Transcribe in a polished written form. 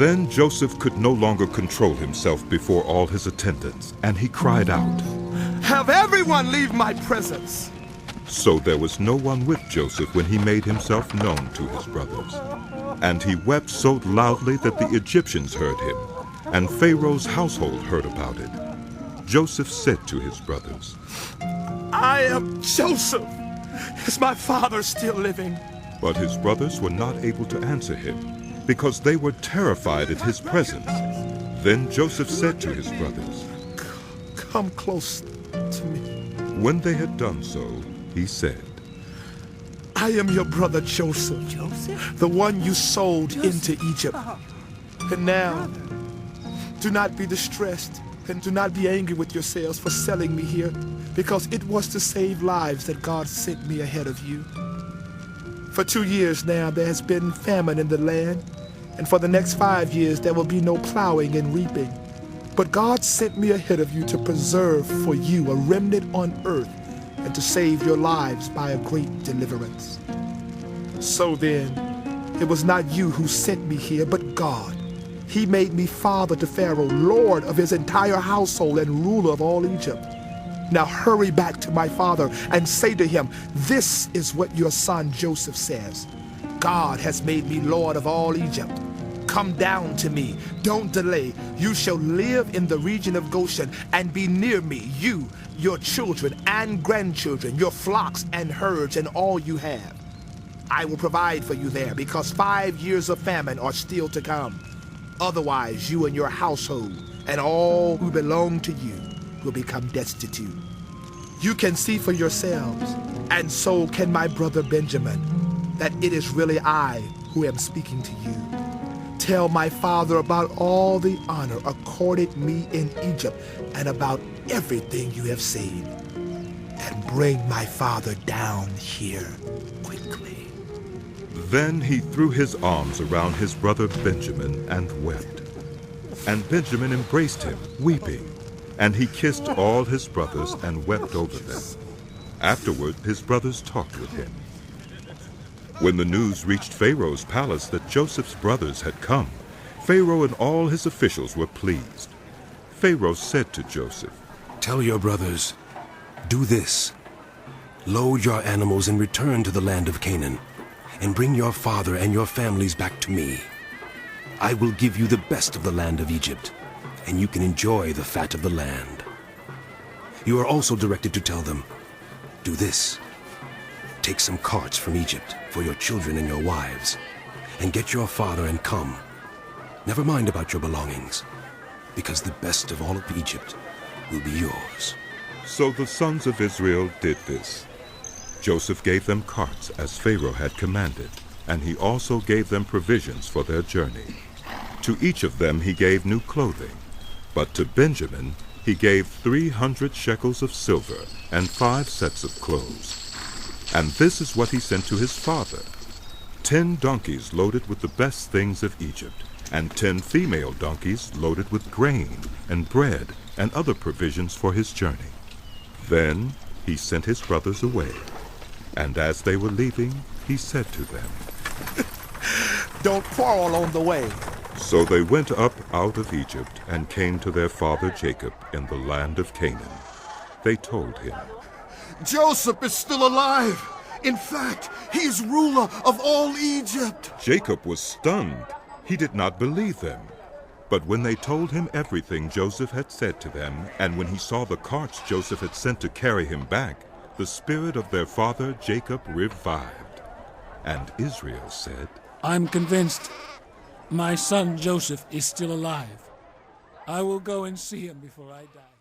Then Joseph could no longer control himself before all his attendants, and he cried out, "Have everyone leave my presence!" So there was no one with Joseph when he made himself known to his brothers. And he wept so loudly that the Egyptians heard him, and Pharaoh's household heard about it. Joseph said to his brothers, "I am Joseph. Is my father still living?" But his brothers were not able to answer him, because they were terrified at his presence. Then Joseph said to his brothers, "Come close to me." When they had done so, he said, "I am your brother Joseph, the one you sold into Egypt. And now, do not be distressed and do not be angry with yourselves for selling me here, because it was to save lives that God sent me ahead of you. For 2 years now there has been famine in the land, and for the next 5 years there will be no plowing and reaping. But God sent me ahead of you to preserve for you a remnant on earth and to save your lives by a great deliverance. So then, it was not you who sent me here, but God. He made me father to Pharaoh, lord of his entire household and ruler of all Egypt. Now hurry back to my father and say to him, 'This is what your son Joseph says. God has made me lord of all Egypt. Come down to me. Don't delay. You shall live in the region of Goshen and be near me, you, your children and grandchildren, your flocks and herds and all you have. I will provide for you there, because 5 years of famine are still to come. Otherwise, you and your household and all who belong to you will become destitute. You can see for yourselves, and so can my brother Benjamin, that it is really I who am speaking to you. Tell my father about all the honor accorded me in Egypt and about everything you have seen. And bring my father down here quickly." Then he threw his arms around his brother Benjamin and wept. And Benjamin embraced him, weeping, and he kissed all his brothers and wept over them. Afterward, his brothers talked with him. When the news reached Pharaoh's palace that Joseph's brothers had come, Pharaoh and all his officials were pleased. Pharaoh said to Joseph, "Tell your brothers, do this. Load your animals and return to the land of Canaan, and bring your father and your families back to me. I will give you the best of the land of Egypt, and you can enjoy the fat of the land." You are also directed to tell them, "Do this. Take some carts from Egypt for your children and your wives, and get your father and come. Never mind about your belongings, because the best of all of Egypt will be yours." So the sons of Israel did this. Joseph gave them carts as Pharaoh had commanded, and he also gave them provisions for their journey. To each of them he gave new clothing, but to Benjamin he gave 300 shekels of silver and 5 sets of clothes. And this is what he sent to his father: 10 donkeys loaded with the best things of Egypt, and 10 female donkeys loaded with grain and bread and other provisions for his journey. Then he sent his brothers away, and as they were leaving, he said to them, "Don't quarrel on the way." So they went up out of Egypt and came to their father Jacob in the land of Canaan. They told him, "Joseph is still alive. In fact, he is ruler of all Egypt." Jacob was stunned. He did not believe them. But when they told him everything Joseph had said to them, and when he saw the carts Joseph had sent to carry him back, the spirit of their father Jacob revived. And Israel said, "I'm convinced my son Joseph is still alive. I will go and see him before I die."